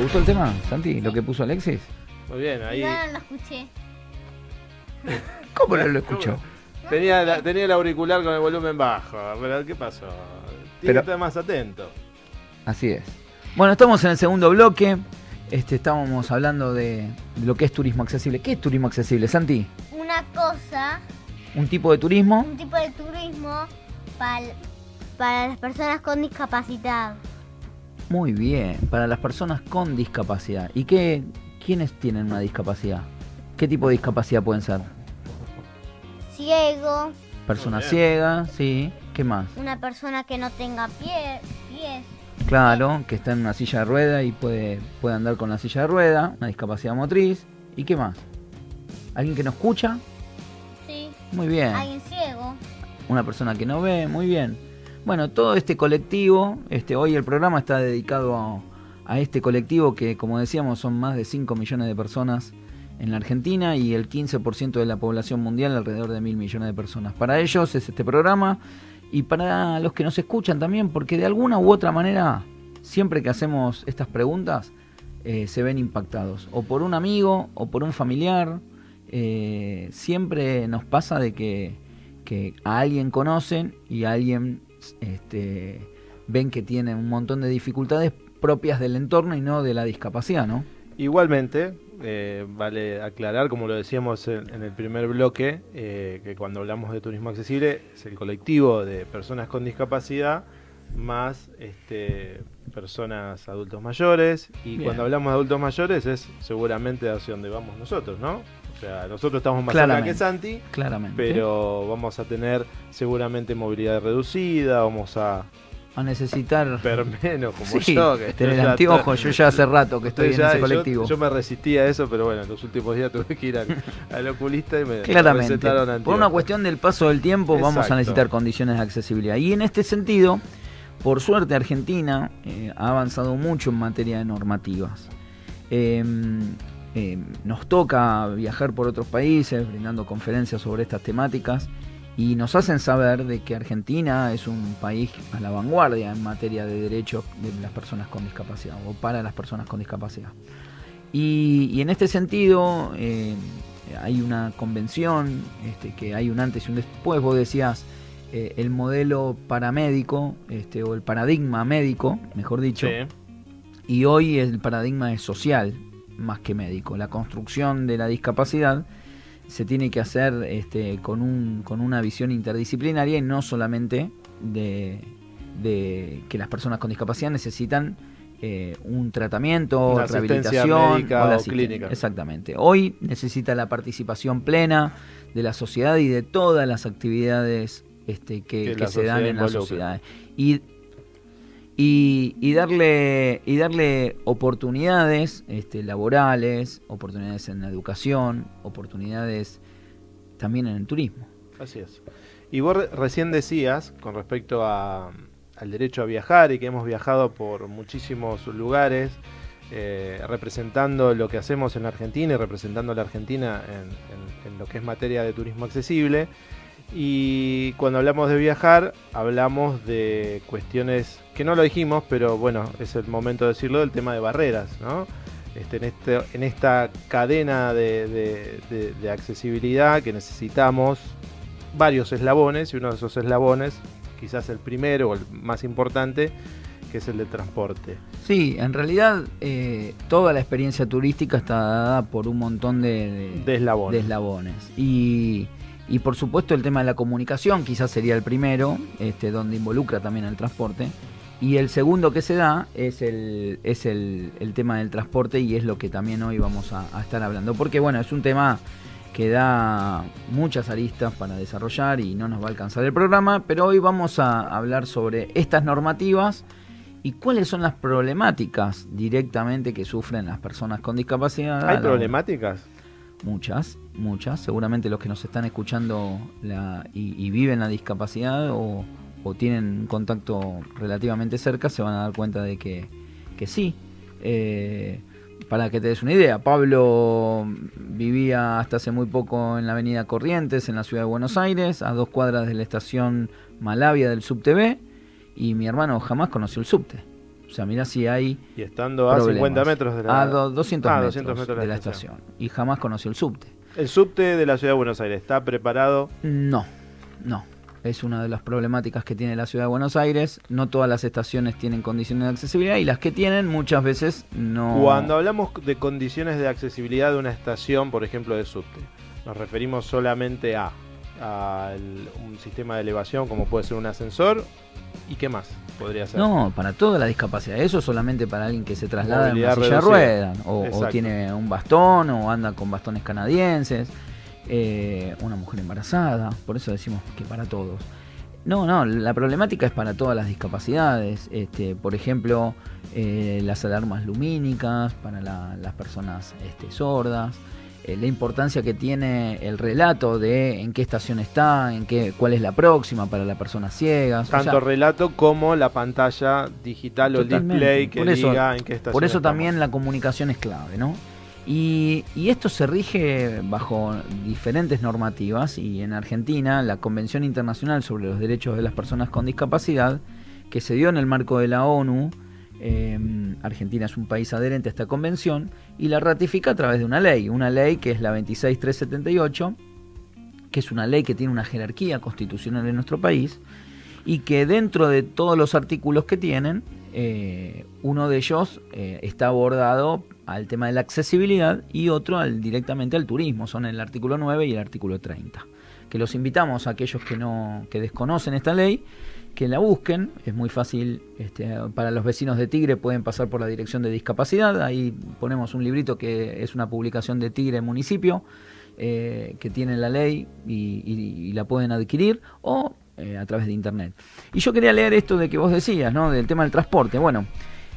gustó el tema, Santi? ¿Lo que puso Alexis? Muy bien, ahí. No, no lo escuché. ¿Cómo no lo escuchó? Tenía el auricular con el volumen bajo, pero ¿qué pasó? Tiene que estar más atento. Así es. Bueno, estamos en el segundo bloque. Estábamos hablando de lo que es turismo accesible. ¿Qué es turismo accesible, Santi? Una cosa, ¿Un tipo de turismo? un tipo de turismo para las personas con discapacidad. Muy bien, para las personas con discapacidad. ¿Y quiénes tienen una discapacidad? ¿Qué tipo de discapacidad pueden ser? Ciego, Persona ciega, sí. ¿Qué más? una persona que no tenga pies. Claro, que está en una silla de rueda y puede andar con la silla de rueda, una discapacidad motriz. ¿Y qué más? ¿Alguien que no escucha? Sí. Muy bien. Alguien ciego. Una persona que no ve, muy bien. Bueno, todo este colectivo, hoy el programa está dedicado a este colectivo que, como decíamos, son más de 5 millones de personas en la Argentina y el 15% de la población mundial, alrededor de 1.000 millones de personas. Para ellos es este programa y para los que nos escuchan también, porque de alguna u otra manera, siempre que hacemos estas preguntas, se ven impactados. O por un amigo, o por un familiar. Siempre nos pasa de que a alguien conocen y a alguien ven que tiene un montón de dificultades propias del entorno y no de la discapacidad, ¿no? Igualmente, vale aclarar, como lo decíamos en el primer bloque, que cuando hablamos de turismo accesible es el colectivo de personas con discapacidad más personas adultos mayores, y Bien. cuando hablamos de adultos mayores es seguramente hacia donde vamos nosotros, ¿no? O sea, nosotros estamos más cerca que Santi, claramente. pero vamos a tener seguramente movilidad reducida, vamos a necesitar ver menos, como sí, yo. Que tener ya anteojos. Yo ya hace rato que estoy en ese colectivo. Yo me resistía a eso, pero bueno, en los últimos días tuve que ir al oculista y me Claramente. recetaron Por anteojos. una cuestión del paso del tiempo, vamos a Exacto. necesitar condiciones de accesibilidad. Y en este sentido, por suerte, Argentina ha avanzado mucho en materia de normativas. Nos toca viajar por otros países, brindando conferencias sobre estas temáticas, y nos hacen saber de que Argentina es un país a la vanguardia en materia de derechos de las personas con discapacidad, o para las personas con discapacidad. Y en este sentido, hay una convención, que hay un antes y un después. Vos decías, el modelo paramédico, o el paradigma médico, mejor dicho, Sí. y hoy el paradigma es social, más que médico. La construcción de la discapacidad se tiene que hacer con una visión interdisciplinaria y no solamente de que las personas con discapacidad necesitan un tratamiento, Una asistencia rehabilitación médica la o clínica. Exactamente. Hoy necesita la participación plena de la sociedad y de todas las actividades que la se dan en la sociedad sociedad. Y darle oportunidades laborales, oportunidades en la educación, oportunidades también en el turismo. Así es. Y vos recién decías, con respecto al derecho a viajar, y que hemos viajado por muchísimos lugares, representando lo que hacemos en la Argentina y representando a la Argentina en lo que es materia de turismo accesible. Y cuando hablamos de viajar, hablamos de cuestiones que no lo dijimos, pero bueno, es el momento de decirlo, del tema de barreras, ¿no? En esta cadena de accesibilidad que necesitamos varios eslabones, y uno de esos eslabones, quizás el primero o el más importante, que es el de transporte. Sí, en realidad toda la experiencia turística está dada por un montón de eslabones. Y por supuesto el tema de la comunicación quizás sería el primero, donde involucra también el transporte. Y el segundo que se da es el tema del transporte, y es lo que también hoy vamos a estar hablando. Porque bueno, es un tema que da muchas aristas para desarrollar y no nos va a alcanzar el programa, pero hoy vamos a hablar sobre estas normativas y cuáles son las problemáticas directamente que sufren las personas con discapacidad. ¿Hay problemáticas? Muchas. Seguramente los que nos están escuchando y viven la discapacidad o tienen contacto relativamente cerca se van a dar cuenta de que sí. Para que te des una idea, Pablo vivía hasta hace muy poco en la avenida Corrientes, en la ciudad de Buenos Aires, a 2 cuadras de la estación Malavia del subte B, y mi hermano jamás conoció el subte. O sea, mirá si hay Y estando a problemas. 50 metros de la... 200 metros, 200 metros de la estación. Y jamás conoció el subte. ¿El subte de la ciudad de Buenos Aires está preparado? No. Es una de las problemáticas que tiene la ciudad de Buenos Aires. No todas las estaciones tienen condiciones de accesibilidad y las que tienen muchas veces no. Cuando hablamos de condiciones de accesibilidad de una estación, por ejemplo, de subte, nos referimos solamente a un sistema de elevación como puede ser un ascensor. ¿Y qué más podría ser? No, para toda la discapacidad. Eso solamente para alguien que se traslada en una Movilidad silla de reducida. ruedas o Exacto. tiene un bastón o anda con bastones canadienses. Una mujer embarazada, por eso decimos que para todos. No, la problemática es para todas las discapacidades. Por ejemplo, las alarmas lumínicas para las personas sordas. La importancia que tiene el relato de en qué estación está, cuál es la próxima para las personas ciegas. Tanto relato como la pantalla digital o el Totalmente. display que Por eso- diga en qué estación Por eso estamos. también la comunicación es clave, ¿no? Y esto se rige bajo diferentes normativas y en Argentina la Convención Internacional sobre los Derechos de las Personas con Discapacidad, que se dio en el marco de la ONU, Argentina es un país adherente a esta convención y la ratifica a través de una ley que es la 26378, que es una ley que tiene una jerarquía constitucional en nuestro país y que dentro de todos los artículos que tienen, uno de ellos está abordado al tema de la accesibilidad y otro directamente al turismo. Son el artículo 9 y el artículo 30. Que los invitamos a aquellos que desconocen esta ley, que la busquen. Es muy fácil, para los vecinos de Tigre pueden pasar por la Dirección de Discapacidad. Ahí ponemos un librito que es una publicación de Tigre Municipio, que tiene la ley y la pueden adquirir, o a través de internet. Y yo quería leer esto de que vos decías, ¿no? Del tema del transporte. Bueno,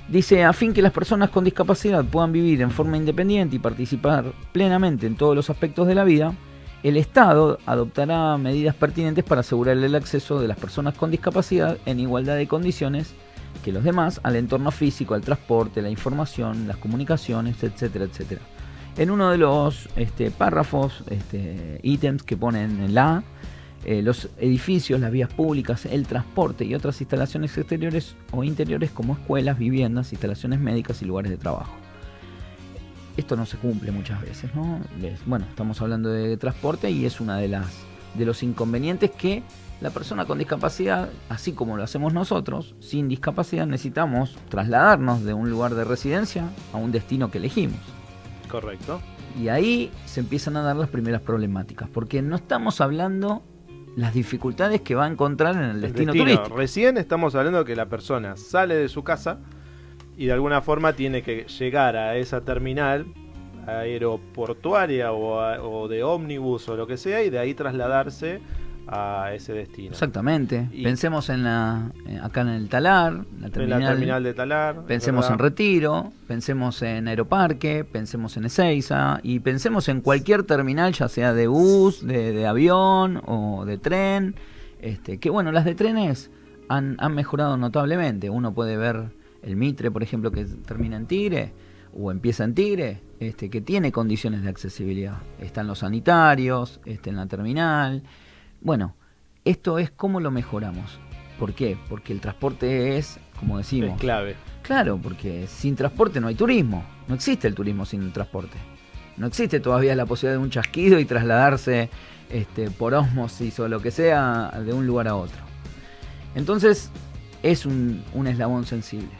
dice: a fin que las personas con discapacidad puedan vivir en forma independiente y participar plenamente en todos los aspectos de la vida, el Estado adoptará medidas pertinentes para asegurar el acceso de las personas con discapacidad en igualdad de condiciones que los demás al entorno físico, al transporte, la información, las comunicaciones, etcétera, etcétera. En uno de los párrafos, ítems que ponen en la los edificios, las vías públicas, el transporte y otras instalaciones exteriores o interiores como escuelas, viviendas, instalaciones médicas y lugares de trabajo. Esto no se cumple muchas veces, ¿no? Bueno, estamos hablando de transporte y es una de los inconvenientes que la persona con discapacidad, así como lo hacemos nosotros, sin discapacidad, necesitamos trasladarnos de un lugar de residencia a un destino que elegimos. Correcto. Y ahí se empiezan a dar las primeras problemáticas, porque no estamos hablando las dificultades que va a encontrar en el destino turístico. Recién estamos hablando de que la persona sale de su casa y de alguna forma tiene que llegar a esa terminal aeroportuaria o de ómnibus o lo que sea, y de ahí trasladarse a ese destino. Exactamente. Y Pensemos acá en el Talar, en la terminal de Talar. Pensemos en Retiro, pensemos en Aeroparque, pensemos en Ezeiza y pensemos en cualquier terminal, ya sea de bus, de avión o de tren. Que bueno, las de trenes han mejorado notablemente. Uno puede ver el Mitre, por ejemplo, que termina en Tigre o empieza en Tigre, que tiene condiciones de accesibilidad. Están los sanitarios, en la terminal. Bueno, esto es cómo lo mejoramos. ¿Por qué? Porque el transporte es, como decimos, es clave. Claro, porque sin transporte no hay turismo. No existe el turismo sin transporte. No existe todavía la posibilidad de un chasquido y trasladarse por ósmosis o lo que sea de un lugar a otro. Entonces es un eslabón sensible.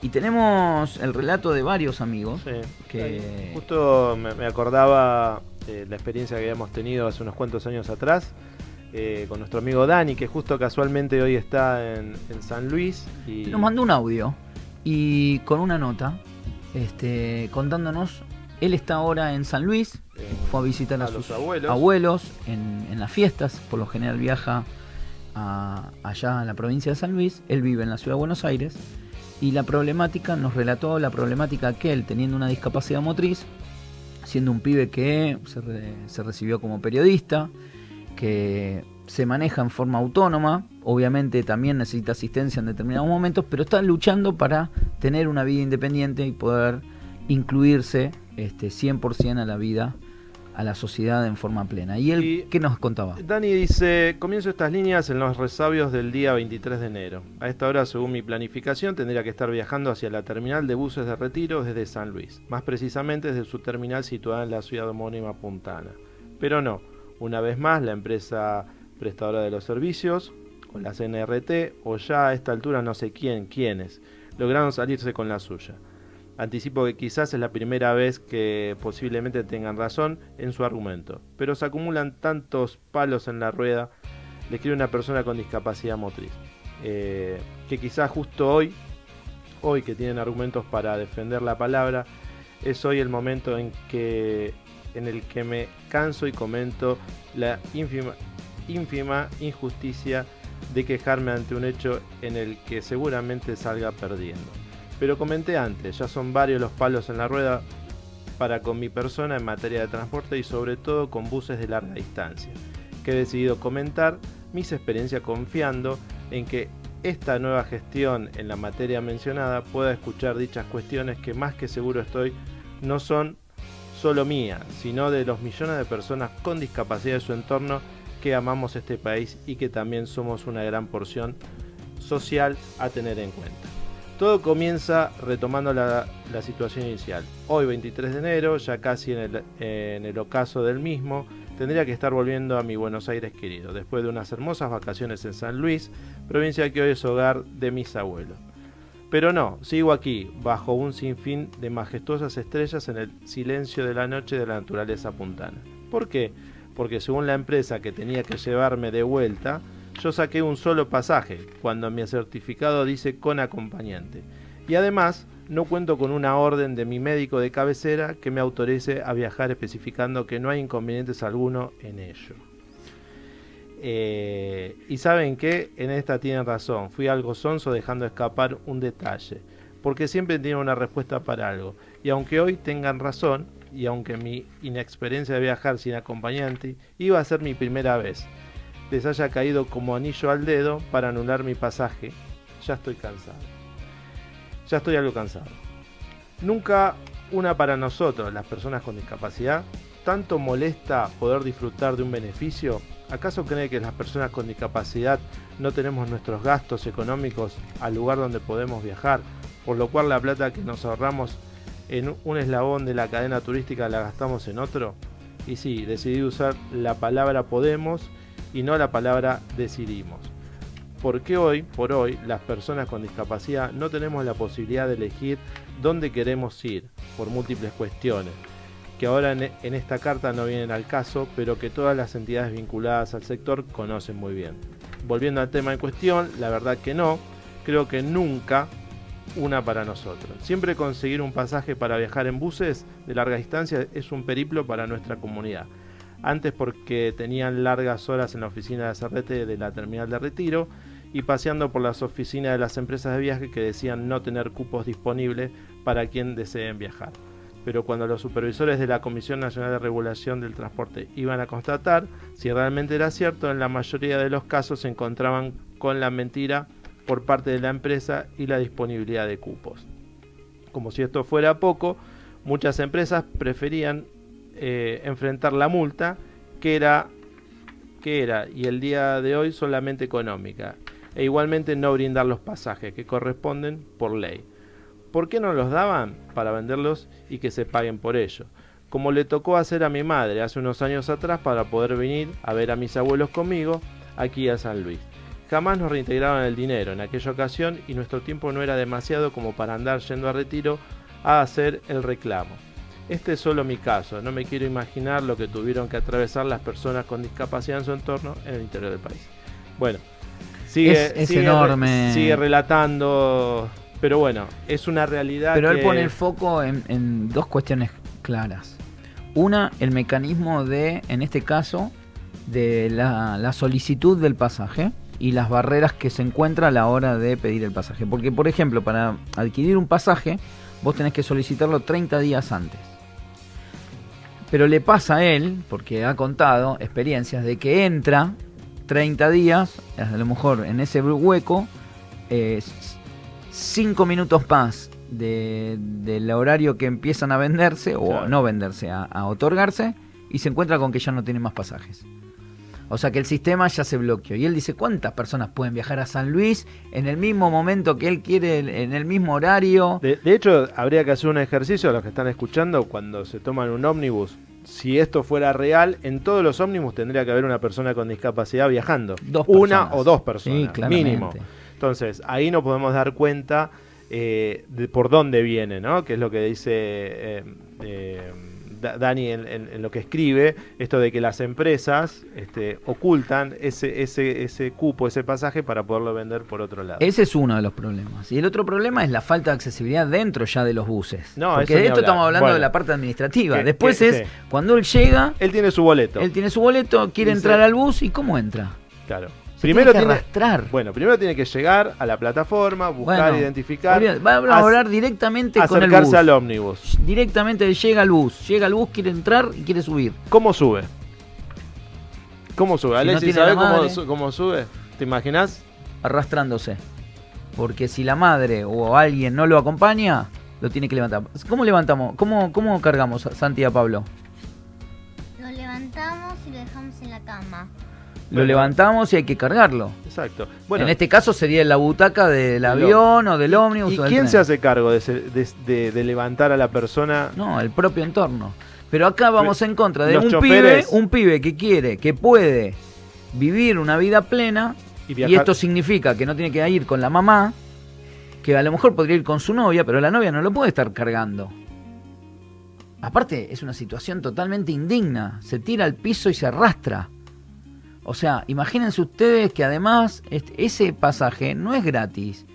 Y tenemos el relato de varios amigos que... Justo me acordaba la experiencia que habíamos tenido hace unos cuantos años atrás con nuestro amigo Dani, que justo casualmente hoy está en San Luis. Y nos mandó un audio y con una nota contándonos. Él está ahora en San Luis, fue a visitar a sus abuelos en las fiestas. Por lo general viaja allá a la provincia de San Luis. Él vive en la ciudad de Buenos Aires. Y la problemática, nos relató la problemática que él, teniendo una discapacidad motriz, siendo un pibe que se recibió como periodista, que se maneja en forma autónoma, obviamente también necesita asistencia en determinados momentos, pero está luchando para tener una vida independiente y poder incluirse 100% a la vida a la sociedad en forma plena. ¿Y él qué nos contaba? Dani dice, comienzo estas líneas en los resabios del día 23 de enero. A esta hora, según mi planificación, tendría que estar viajando hacia la terminal de buses de Retiro desde San Luis, más precisamente desde su terminal situada en la ciudad homónima Puntana. Pero no, una vez más la empresa prestadora de los servicios, o la CNRT, o ya a esta altura no sé quiénes, lograron salirse con la suya. Anticipo que quizás es la primera vez que posiblemente tengan razón en su argumento, pero se acumulan tantos palos en la rueda, le escribe una persona con discapacidad motriz, que quizás justo hoy que tienen argumentos para defender la palabra, es hoy el momento en el que me canso y comento la ínfima injusticia de quejarme ante un hecho en el que seguramente salga perdiendo. Pero comenté antes, ya son varios los palos en la rueda para con mi persona en materia de transporte y sobre todo con buses de larga distancia, que he decidido comentar mis experiencias confiando en que esta nueva gestión en la materia mencionada pueda escuchar dichas cuestiones que más que seguro estoy no son solo mías, sino de los millones de personas con discapacidad de su entorno que amamos este país y que también somos una gran porción social a tener en cuenta. Todo comienza retomando la situación inicial. Hoy 23 de enero, ya casi en el ocaso del mismo, tendría que estar volviendo a mi Buenos Aires querido, después de unas hermosas vacaciones en San Luis, provincia que hoy es hogar de mis abuelos. Pero no, sigo aquí, bajo un sinfín de majestuosas estrellas en el silencio de la noche de la naturaleza puntana. ¿Por qué? Porque según la empresa que tenía que llevarme de vuelta, yo saqué un solo pasaje, cuando mi certificado dice con acompañante. Y además, no cuento con una orden de mi médico de cabecera que me autorice a viajar especificando que no hay inconvenientes alguno en ello. Y saben que en esta tienen razón, fui algo sonso dejando escapar un detalle, porque siempre tienen una respuesta para algo. Y aunque hoy tengan razón, y aunque mi inexperiencia de viajar sin acompañante iba a ser mi primera vez, les haya caído como anillo al dedo para anular mi pasaje, ya estoy cansado. Ya estoy algo cansado. Nunca una para nosotros, las personas con discapacidad, tanto molesta poder disfrutar de un beneficio. ¿Acaso cree que las personas con discapacidad no tenemos nuestros gastos económicos al lugar donde podemos viajar, por lo cual la plata que nos ahorramos en un eslabón de la cadena turística la gastamos en otro? Y sí, decidí usar la palabra podemos y no la palabra decidimos. Porque hoy por hoy las personas con discapacidad no tenemos la posibilidad de elegir dónde queremos ir por múltiples cuestiones, que ahora en esta carta no vienen al caso, pero que todas las entidades vinculadas al sector conocen muy bien. Volviendo al tema en cuestión, la verdad que no, creo que nunca una para nosotros. Siempre conseguir un pasaje para viajar en buses de larga distancia es un periplo para nuestra comunidad. Antes porque tenían largas horas en la oficina de CRT de la terminal de Retiro y paseando por las oficinas de las empresas de viaje que decían no tener cupos disponibles para quien deseen viajar. Pero cuando los supervisores de la Comisión Nacional de Regulación del Transporte iban a constatar si realmente era cierto, en la mayoría de los casos se encontraban con la mentira por parte de la empresa y la disponibilidad de cupos. Como si esto fuera poco, muchas empresas preferían enfrentar la multa que era y el día de hoy solamente económica, e igualmente no brindar los pasajes que corresponden por ley. ¿Por qué no los daban? Para venderlos y que se paguen por ello, como le tocó hacer a mi madre hace unos años atrás para poder venir a ver a mis abuelos conmigo aquí a San Luis. Jamás nos reintegraron el dinero en aquella ocasión y nuestro tiempo no era demasiado como para andar yendo a Retiro a hacer el reclamo. Este es solo mi caso, no me quiero imaginar lo que tuvieron que atravesar las personas con discapacidad en su entorno en el interior del país. Bueno, sigue enorme. Sigue relatando, pero bueno, es una realidad. Pero él pone el foco en dos cuestiones claras. Una, el mecanismo de, en este caso, de la solicitud del pasaje y las barreras que se encuentra a la hora de pedir el pasaje. Porque, por ejemplo, para adquirir un pasaje, vos tenés que solicitarlo 30 días antes. Pero le pasa a él, porque ha contado experiencias de que entra 30 días, a lo mejor en ese hueco, 5 minutos más del horario que empiezan a venderse, o claro, no venderse, a otorgarse, y se encuentra con que ya no tiene más pasajes. O sea que el sistema ya se bloqueó. Y él dice, ¿cuántas personas pueden viajar a San Luis en el mismo momento que él quiere, en el mismo horario? De hecho, habría que hacer un ejercicio a los que están escuchando cuando se toman un ómnibus. Si esto fuera real, en todos los ómnibus tendría que haber una persona con discapacidad viajando. Una o dos personas, sí, claramente. mínimo. Entonces, ahí nos podemos dar cuenta de por dónde viene, ¿no? Que es lo que dice Dani en lo que escribe, esto de que las empresas ocultan ese cupo, ese pasaje para poderlo vender por otro lado. Ese es uno de los problemas. Y el otro problema es la falta de accesibilidad dentro ya de los buses. No, porque eso de esto ni hablar. estamos hablando Bueno, de la parte administrativa. que- Después que- es sí. cuando él llega, Él tiene su boleto. quiere Dice- entrar al bus y ¿cómo entra? Claro. Se Primero tiene que tiene, arrastrar. bueno, primero tiene que llegar a la plataforma, buscar, Bueno, identificar, vamos a hablar directamente con el acercarse bus. al ómnibus. Directamente llega al bus, quiere entrar y quiere subir. ¿Cómo sube? ¿Cómo sube? Si no Alexis, tiene ¿sabes la cómo, madre. cómo sube? ¿Te imaginas? Arrastrándose. Porque si la madre o alguien no lo acompaña, lo tiene que levantar. ¿Cómo levantamos? ¿Cómo cargamos a Santi y a Pablo? Lo levantamos y lo dejamos en la cama. Lo Bueno. levantamos y hay que cargarlo. Exacto. Bueno, En este caso sería en la butaca del avión o del ómnibus. ¿y o del quién tren. se hace cargo de levantar a la persona? No, el propio entorno. Pero acá vamos en contra de Los un choferes. pibe que puede vivir una vida plena, Y y viajar- esto significa que no tiene que ir con la mamá, que a lo mejor podría ir con su novia, pero la novia no lo puede estar cargando. Aparte, es una situación totalmente indigna. Se tira al piso y se arrastra. O sea, imagínense ustedes que además ese pasaje no es gratis.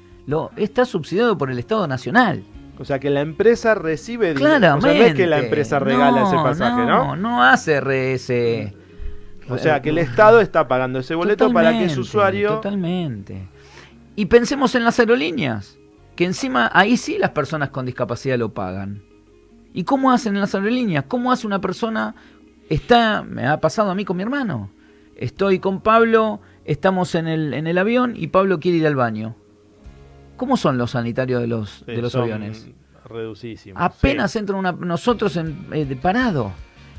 Está subsidiado por el Estado Nacional. O sea, que la empresa recibe dinero. Claramente. O sea, no es que la empresa regala ese pasaje, ¿no? No hace ese... O sea, que el Estado está pagando ese boleto para que ese usuario... Totalmente. Y pensemos en las aerolíneas, que encima ahí sí las personas con discapacidad lo pagan. ¿Y cómo hacen en las aerolíneas? ¿Cómo hace una persona? Me ha pasado a mí con mi hermano. Estoy con Pablo, estamos en el avión y Pablo quiere ir al baño. ¿Cómo son los sanitarios de los son aviones? reducísimos. Apenas Sí. entra nosotros de parado.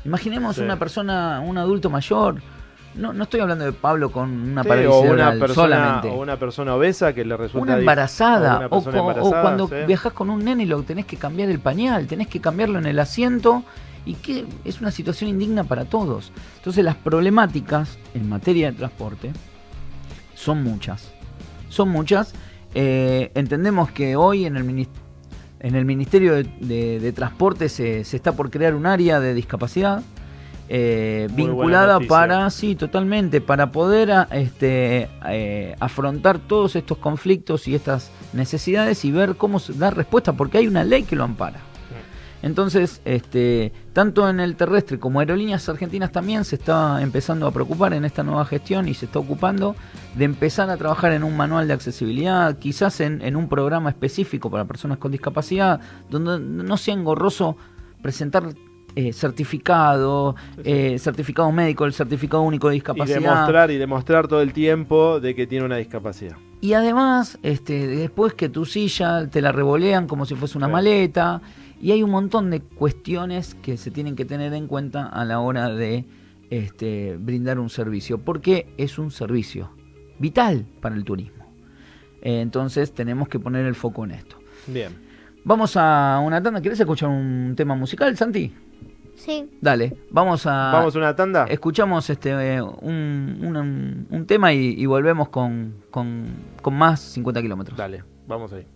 Imaginemos Sí. una persona, un adulto mayor. No estoy hablando de Pablo con una Sí, parálisis o una cerebral persona solamente. o una persona obesa que le resulta Una embarazada, o una persona o embarazada, cuando sí. viajás con un nene y lo tenés que cambiar el pañal, tenés que cambiarlo en el asiento, y que es una situación indigna para todos. Entonces las problemáticas en materia de transporte son muchas. Entendemos que hoy en el Ministerio de Transporte se está por crear un área de discapacidad vinculada buena noticia. para poder afrontar todos estos conflictos y estas necesidades y ver cómo dar respuesta, porque hay una ley que lo ampara. Entonces, tanto en el terrestre como Aerolíneas Argentinas también se está empezando a preocupar en esta nueva gestión y se está ocupando de empezar a trabajar en un manual de accesibilidad, quizás en un programa específico para personas con discapacidad, donde no sea engorroso presentar certificado médico, el certificado único de discapacidad. Y demostrar todo el tiempo de que tiene una discapacidad. Y además, después que tu silla te la revolean como si fuese una Sí. maleta. Y hay un montón de cuestiones que se tienen que tener en cuenta a la hora de brindar un servicio, porque es un servicio vital para el turismo. Entonces tenemos que poner el foco en esto. Bien. Vamos a una tanda. ¿Querés escuchar un tema musical, Santi? Sí. Dale, vamos a una tanda. escuchamos un tema y volvemos con más 50 kilómetros. Dale, vamos ahí.